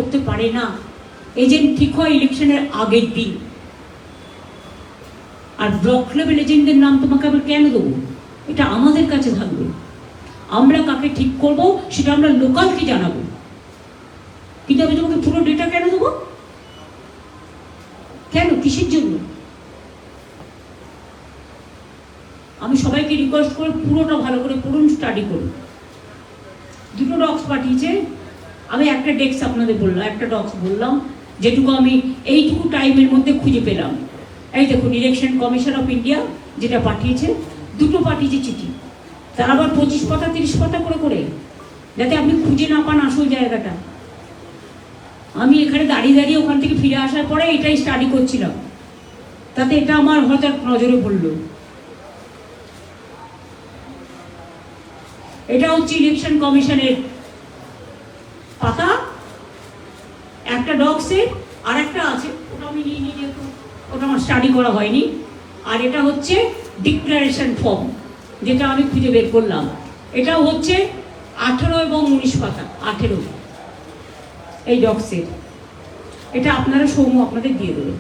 করতে পারে না। এজেন্ট ঠিক হয় ইলেকশনের আগের দিন। আর ব্লক লেভেল এজেন্টদের নাম তোমাকে আবার কেন দেবো? এটা আমাদের কাছে থাকবে। আমরা কাকে ঠিক করব সেটা আমরা লোকালকে জানাবো, কিন্তু আমি তোমাকে পুরো ডেটা কেন দেবো? কেন, কিসের জন্য? আমি সবাইকে রিকোয়েস্ট করে পুরোটা ভালো করে পড়ুন, স্টাডি করুন। দুটো ডক্স পাঠিয়েছে, আমি একটা ডেস্ক আপনাদের বললাম, একটা ডক্স বললাম যেটুকু আমি এইটুকু টাইমের মধ্যে খুঁজে পেলাম। এই দেখুন, ইলেকশন কমিশন অফ ইন্ডিয়া যেটা পাঠিয়েছে, দুটো পাঠিয়েছে চিঠি, তার আবার 25 পাতা 30 পাতা করে করে, যাতে আপনি খুঁজে না পান আসল জায়গাটা। আমি এখানে দাঁড়িয়ে দাঁড়িয়ে ওখান থেকে ফিরে আসার পরে এটাই স্টাডি করছিলাম, তাতে এটা আমার হঠাৎ নজরে পড়লো। এটা হচ্ছে ইলেকশন কমিশনের পাতা, একটা ডক্সের, আর একটা আছে ওটা আমি নিয়ে নিয়ে, যেহেতু ওটা আমার স্টাডি করা হয়নি। আর এটা হচ্ছে ডিক্লারেশন ফর্ম, যেটা আমি খুঁজে বের করলাম। এটাও হচ্ছে 18 এবং 19 পাতা, 18 এই ডক্সের। এটা আপনারা সৌম্য আপনাদের দিয়ে দেবে।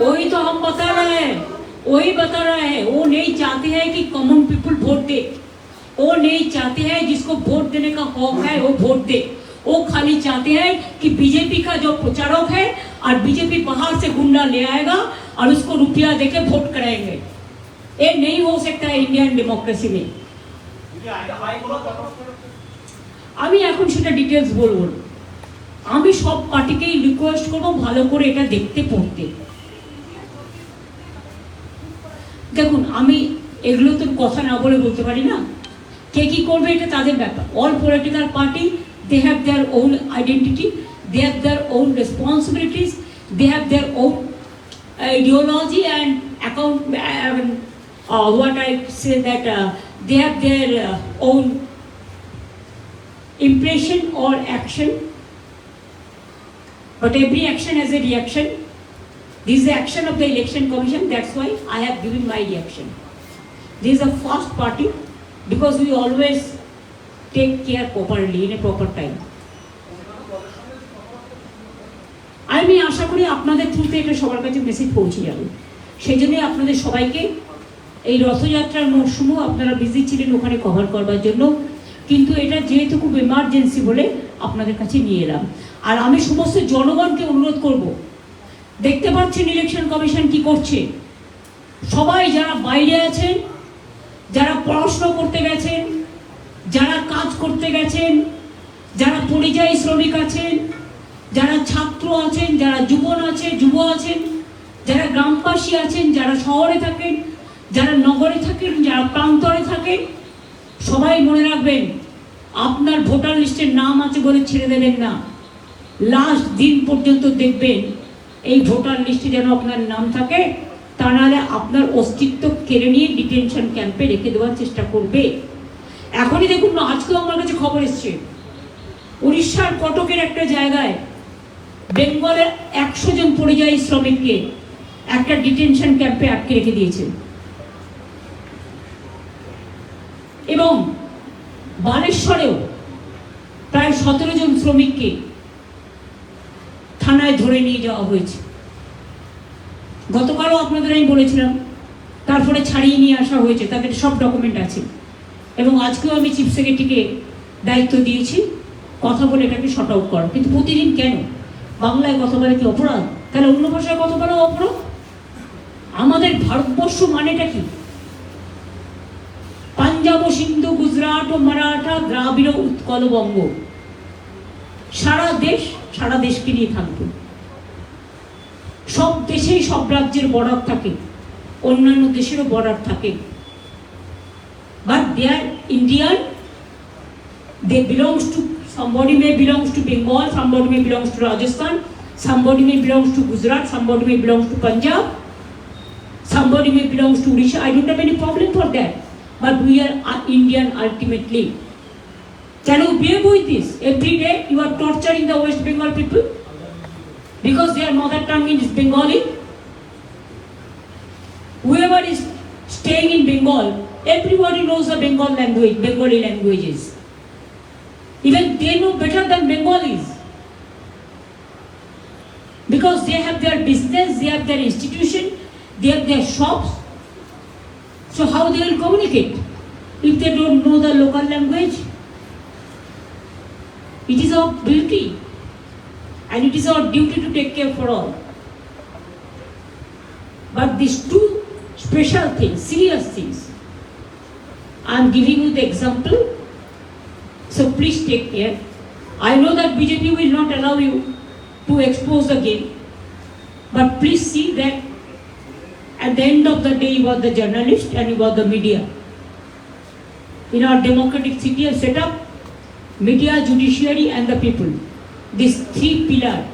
वही तो हम बता रहे हैं, वही बता रहे हैं। वो नहीं चाहते हैं कि कॉमन पीपल वोट दे, वो नहीं चाहते हैं जिसको वोट देने का हक है वो वोट दे। वो खाली चाहते हैं कि बीजेपी का जो प्रचारक है और बीजेपी बाहर से गुंडा ले आएगा और उसको रुपया देके वोट कराएंगे। ये नहीं हो सकता है इंडियन डेमोक्रेसी में। আমি এখন সেটা ডিটেলস বলবো। আমি সব পার্টিকেই রিকোয়েস্ট করবো ভালো করে এটা দেখতে পড়তে। দেখুন, আমি এগুলো তো কথা না বলে বলতে পারি না, কে কি করবে এটা তাদের ব্যাপার। All political party, they have their own identity, they have their own responsibilities, they have their own ideology and account, what I say that they have their own impression or action, but every action has a reaction. This is the action of the election commission, that's why I have given my reaction. This is a fast party because we always take care properly in a proper time. আমি আশা করি আপনাদের থ্রুতে এটা সবার কাছে message পৌঁছে যাবে। সেই জন্যই আপনাদের সবাইকে এই রথযাত্রার মরশুমও আপনারা বিজি ছিলেন ওখানে কভার করবার জন্য, কিন্তু এটা যেহেতু খুব এমার্জেন্সি বলে আপনাদের কাছে নিয়ে এলাম। আর আমি সমস্ত জনগণকে অনুরোধ করব, দেখতে পাচ্ছেন ইলেকশন কমিশন কি করছে। সবাই যারা বাইরে আছেন, যারা পড়াশোনা করতে গেছেন, যারা কাজ করতে গেছেন, যারা পরিযায়ী শ্রমিক আছেন, যারা ছাত্র আছেন, যারা যুব আছেন, যারা গ্রামবাসী আছেন, যারা শহরে থাকেন, যারা নগরে থাকেন, যারা প্রান্তরে থাকেন, সবাই মনে রাখবেন আপনার ভোটার লিস্টের নাম আছে বলে ছেড়ে দেবেন না। লাস্ট দিন পর্যন্ত দেখবেন এই ভোটার লিস্টে যেন আপনার নাম থাকে, তা নাহলে আপনার অস্তিত্ব কেড়ে নিয়ে ডিটেনশন ক্যাম্পে রেখে দেওয়ার চেষ্টা করবে। এখনই দেখুন না, আজকেও আমার কাছে খবর এসছে উড়িষ্যার কটকের একটা জায়গায় বেঙ্গলের 100 জন পরিযায়ী শ্রমিককে একটা ডিটেনশন ক্যাম্পে আটকে রেখে দিয়েছে। এবং বালেশ্বরেও প্রায় 17 জন শ্রমিককে থানায় ধরে নিয়ে যাওয়া হয়েছে। গতকালও আপনাদের আমি বলেছিলাম, তারপরে ছাড়িয়ে নিয়ে আসা হয়েছে, তাদের সব ডকুমেন্ট আছে। এবং আজকেও আমি চিফ সেক্রেটারিকে দায়িত্ব দিয়েছি কথা বলে এটাকে শর্ট আউট করা। কিন্তু প্রতিদিন কেন বাংলায় কথা বলে কি অপরাধ? তাহলে অন্য ভাষায় কথা বলা অপরাধ? আমাদের ভারতবর্ষ মানেটা কি? পাঞ্জাব ও সিন্ধু, গুজরাট ও মারাঠা, দ্রাবিড় উৎকল বঙ্গ, সারা দেশকে নিয়ে থাকবে। সব দেশেই সব রাজ্যের বর্ডার থাকে, অন্যান্য দেশেরও বর্ডার থাকে, but they are Indian. They belongs to, somebody may belongs to Bengal, somebody may belongs to Rajasthan, somebody may belongs to Gujarat, somebody may belongs to Punjab, somebody may belongs to Odisha. I don't have any problem for that, but we are Indian ultimately. Can you bear with this? Every day you are torturing the West Bengal people. because their mother tongue is Bengali. Whoever is staying in Bengal, everybody knows the Bengali languages. Even they know better than Bengalis. Because they have their business, they have their institution, they have their shops. So how they will communicate if they don't know the local language? It is our duty, and it is our duty to take care for all. But these two special things, serious things, I am giving you the example, so please take care. I know that BJP will not allow you to expose the game, but please see that at the end of the day you are the journalist and you are the media. In our democratic city and setup, media, judiciary and the people, these three pillars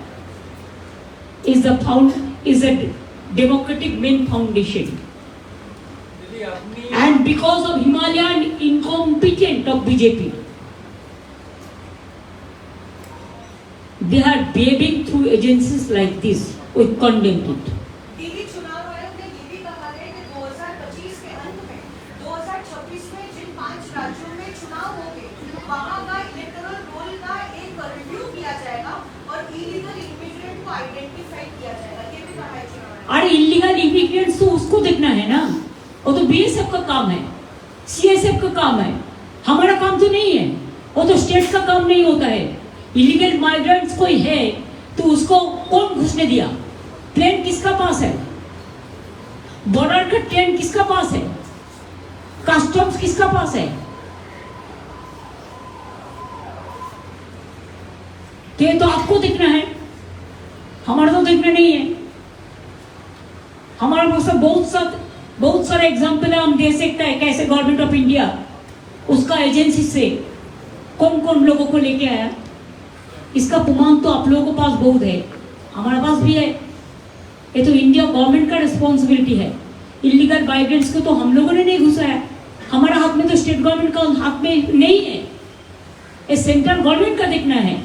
is a democratic main foundation. And because of Himalayan incompetence of BJP, they are behaving through agencies like this. We condemn it. Delhi चुनाव आयोग ने ये भी कहा है कि 2025 के अंत में 2026 में जिन 5 राज्यों में चुनाव होंगे वहां का इलेक्टोरल रोल का एक रिव्यू किया जाएगा और इलीगल इमिग्रेंट को आइडेंटिफाई किया जाएगा। ये भी कहा है चुनाव आयोग। अरे इलीगल इमिग्रेंट्स तो उसको देखना है ना, वो तो बीएसएफ का काम है, सीएसएफ का काम है, हमारा काम तो नहीं है, वो तो स्टेट का काम नहीं होता है। इलीगल माइग्रेंट्स कोई है तो उसको कौन घुसने दिया? प्लेन किसका पास है? बॉर्डर का ट्रेन किसका पास है? कस्टम्स किसका पास है? तो आपको देखना है, हमारा तो देखना नहीं है। हमारे पास बहुत सारे एग्जाम्पल है, हम दे सकते हैं कैसे गवर्नमेंट ऑफ इंडिया उसका एजेंसी से कौन कौन लोगों को लेके आया। इसका प्रमाण तो आप लोगों के पास बहुत है, हमारे पास भी है। ये तो इंडिया गवर्नमेंट का रिस्पॉन्सिबिलिटी है। इलीगल माइग्रेंट्स को तो हम लोगों ने नहीं घुसाया, हमारा हाथ में तो स्टेट गवर्नमेंट का हाथ में नहीं है, ये सेंट्रल गवर्नमेंट का देखना है।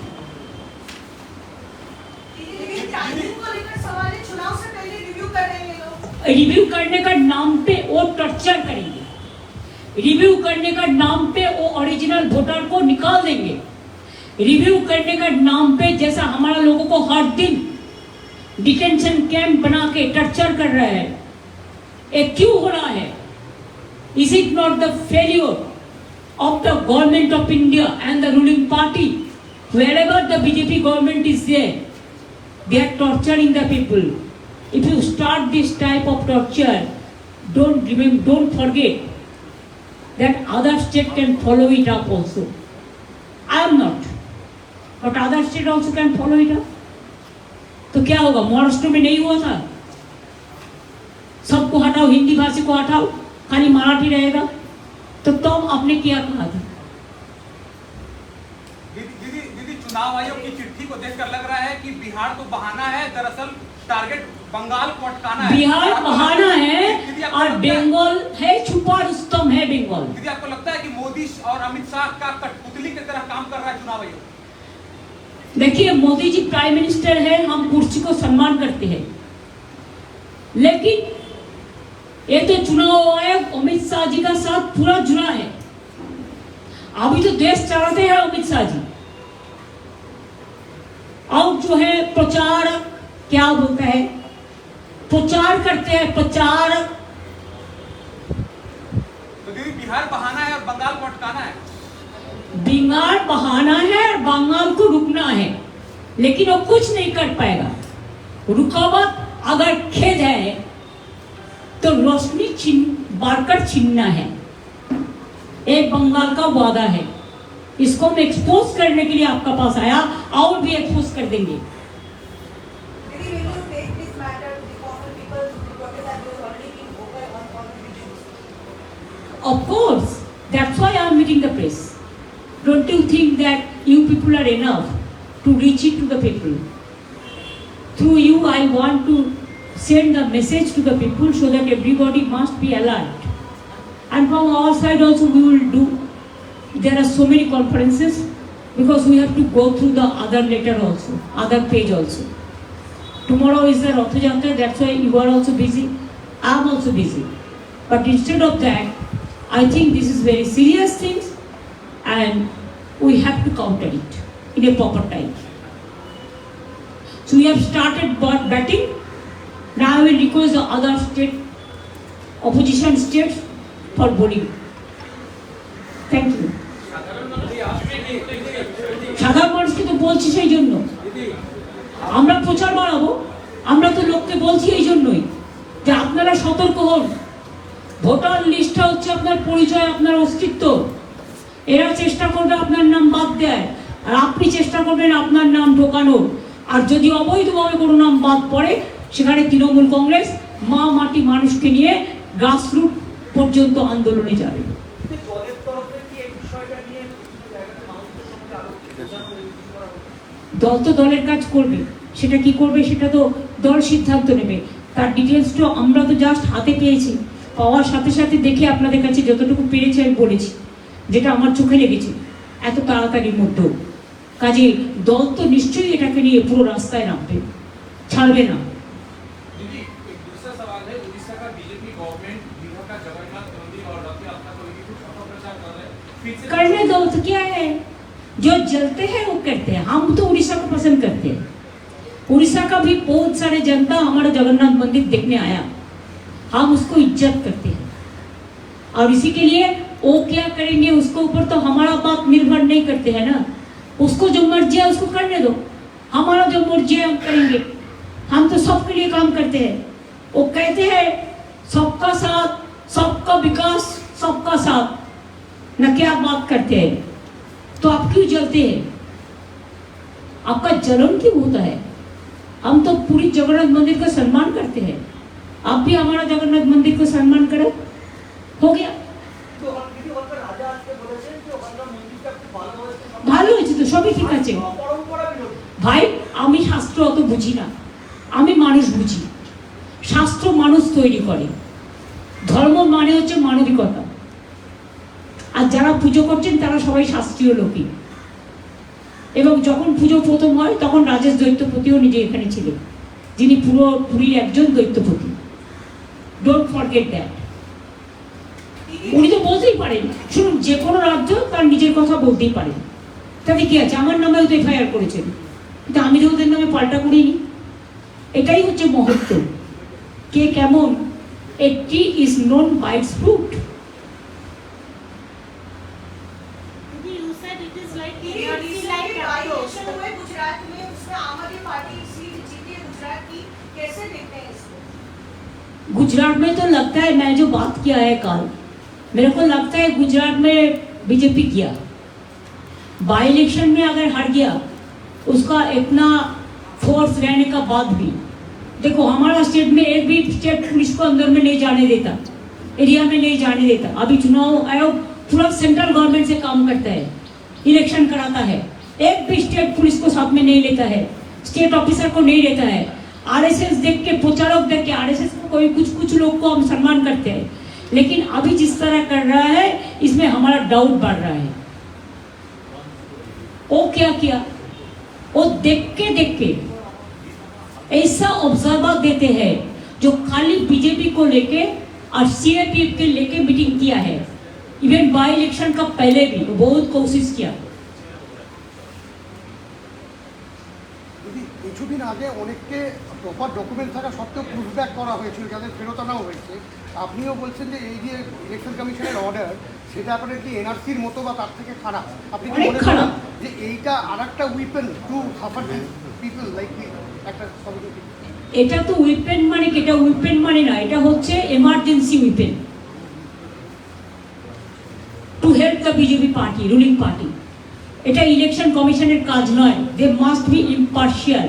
रिव्यू करने का नाम पे वो टॉर्चर करेंगे, रिव्यू करने का नाम पे वो ओरिजिनल वोटर को निकाल देंगे, रिव्यू करने का नाम पे जैसा हमारा लोगों को हर दिन डिटेंशन कैंप बना के टॉर्चर कर रहा है, ये क्यों हो रहा है? Is it not the failure of the government of India and the ruling party? Wherever the BJP government is there, they are torturing the people. If you start this type of torture, don't forget that other state can follow it up also. I am not, but other state also can follow it up. तो क्या होगा? महाराष्ट्र में नहीं हुआ था, सबको हटाओ, हिंदी भाषी को हटाओ, खाली मराठी रहेगा, तो तुम आपने क्या कहा था? दीदी चुनाव आयोग की चिट्ठी को देखकर लग रहा है कि बिहार तो बहाना है, दरअसल टारगेट बंगाल को अटकाना है। बिहार बहाना है और बंगाल है, छुपा रुस्तम है बंगाल। दीदी आपको लगता है कि मोदी और अमित शाह का कठपुतली की तरह काम कर रहा है चुनाव आयोग? देखिए, मोदी जी प्राइम मिनिस्टर है, हम कुर्सी को सम्मान करते हैं, लेकिन ये तो चुनाव आयोग अमित शाह जी का साथ पूरा जुड़ा है। अभी तो देश चलाते हैं अमित शाह जी, और जो है प्रचारक, क्या बोलता है, प्रचार करते हैं, प्रचारक। तो दीदी बिहार बहाना है और बंगाल को अटकाना है। बिहार बहाना है और बंगाल को रुकना है, लेकिन वो कुछ नहीं कर पाएगा। रुकावट अगर खेद है तो रोशनी बारकर छीनना है, एक बंगाल का वादा है। इसको हम एक्सपोज करने के लिए आपका पास आया, और भी एक्सपोज कर देंगे। Of course, that's why I am meeting the press. Don't you think that you people are enough to reach it to the people? Through you, I want to send the message to the people so that everybody must be alert. And from our side also we will do. There are so many conferences because we have to go through the other letter also, other page also. Tomorrow is the Ratha Yatra, that's why you are also busy. I am also busy. But instead of that, I think this is very serious things and we have to counter it in a proper time. So we have started batting. Now I will request the other state, opposition states for bowling. Thank you. সাধারণ মানুষকে তো বলছি সেই জন্য আমরা প্রচার বাড়াবো, আমরা তো লোককে বলছি এই জন্যই যে আপনারা সতর্ক হন। ভোটার লিস্টটা হচ্ছে আপনার পরিচয়, আপনার অস্তিত্ব। এরা চেষ্টা করবে আপনার নাম বাদ দেয় আর আপনি চেষ্টা করবেন আপনার নাম ঢোকানোর। আর যদি অবৈধভাবে কোনো নাম বাদ পড়ে সেখানে তৃণমূল কংগ্রেস মা মাটি মানুষকে নিয়ে গ্রাসরুট পর্যন্ত আন্দোলনে যাবে। দল তো দলের কাজ করবে, সেটা কি করবে সেটা তো দল সিদ্ধান্ত নেবে। তার ডিটেলসটা আমরা তো জাস্ট হাতে পেয়েছি, পাওয়ার সাথে সাথে দেখে আপনাদের কাছে যতটুকু পেরেছি আমি বলেছি, যেটা আমার চোখে লেগেছে এত তাড়াতাড়ির মধ্যেও। কাজে দল তো নিশ্চয়ই এটাকে নিয়ে পুরো রাস্তায় নামবে, ছাড়বে না। करने दो तो क्या है, जो जलते हैं वो करते हैं। हम तो उड़ीसा को पसंद करते हैं। उड़ीसा का भी बहुत सारे जनता हमारा जगन्नाथ मंदिर देखने आया, हम उसको इज्जत करते हैं। और इसी के लिए वो क्या करेंगे उसके ऊपर तो हमारा बात निर्भर नहीं करते हैं ना। उसको जो मर्जी है उसको करने दो, हमारा जो मर्जी है हम करेंगे। हम तो सबके लिए काम करते हैं। वो कहते हैं सबका साथ, सबका विकास, सबका साथ, न क्या बात करते हैं। तो आप क्यों जलते हैं? आपका जलन क्यों होता है? हम तो पूरी जगन्नाथ मंदिर का सम्मान करते हैं। आप भी हमारा जगन्नाथ मंदिर को सम्मान करो, हो गया। ভালো হয়েছে তো, সবই ঠিক আছে ভাই। আমি শাস্ত্র অত বুঝি না, আমি মানুষ বুঝি। শাস্ত্র মানুষ তৈরি করে, ধর্ম মানে হচ্ছে মানবিকতা। আর যারা পুজো করছেন তারা সবাই শাস্ত্রীয় লোকই। এবং যখন পুজো প্রথম হয় তখন রাজেশ দৈত্যপতিও নিজে এখানে ছিলেন, যিনি পুরো পুরীর একজন দৈত্যপতি। Don't forget that. উনি তো বলতেই পারেন, শুনুন, যে কোনো রাজ্য তার নিজের কথা বলতেই পারেন, তাতে কি আছে? আমার নামেও তো এফআইআর করেছেন, কিন্তু আমি তো ওদের নামে পাল্টা করিনি। এটাই হচ্ছে মহত্ব, কে কেমন। A tree is known by its fruit. Gujarat में तो लगता है, मैं जो बात किया है कल, मेरे को लगता है गुजरात में बीजेपी किया। बाई इलेक्शन में अगर हार गया, उसका इतना फोर्स रहने का बाद भी, देखो हमारा स्टेट में एक भी स्टेट पुलिस को अंदर में नहीं जाने देता, एरिया में नहीं जाने देता। अभी चुनाव आयोग पूरा सेंट्रल गवर्नमेंट से काम करता है, इलेक्शन कराता है, एक भी स्टेट पुलिस को साथ में नहीं लेता है, स्टेट ऑफिसर को नहीं लेता है। आरएसएस देख के, प्रचारक देख के, आरएसएस को कोई कुछ लोग को हम सम्मान करते हैं, लेकिन अभी जिस तरह कर रहा है इसमें हमारा डाउट बढ़ रहा है। वो क्या किया, वो देख के ऐसा ऑब्जर्वर देते हैं जो खाली बीजेपी को लेके और सीएपीएफ के लेके मीटिंग किया है। इवन बाई इलेक्शन का पहले भी तो बहुत कोशिश किया। কিছুদিন আগে অনেককে প্রপার ডকুমেন্ট থাকা সত্ত্বেও পুশব্যাক করা হয়েছিল, যাদের ফেরত আনাও হয়েছে। আপনিও বলছেন যে এই যে ইলেকশন কমিশনের অর্ডার, সেটা আপনার কি এনআরসির মতো বা তার থেকে খারাপ? আপনি কি মনে করেন যে এইটা আরেকটা weapon to suffer people like একটা কমিউনিটি? এটা তো উইপেন মানে কি? এটা উইপেন মানে না, এটা হচ্ছে emergency weapon to help the BJP party, ruling party. এটা ইলেকশন কমিশনের কাজ নয়। They must be impartial,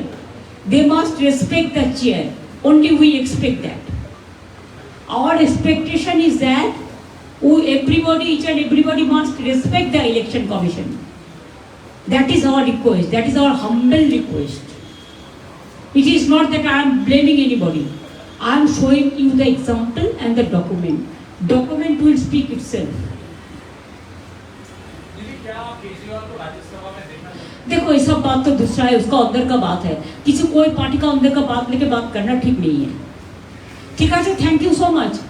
they must respect the chair. Only we expect that. Our expectation is that everybody, each and everybody must respect the election commission. That is our request, that is our humble request. It is not that I am blaming anybody. I am showing you the example and the document. Document will speak itself. देखो ये सब बात तो दूसरा है, उसका अंदर का बात है, किसी कोई पार्टी का अंदर का बात लेके बात करना ठीक नहीं है। ठीक है, थैंक यू सो मच।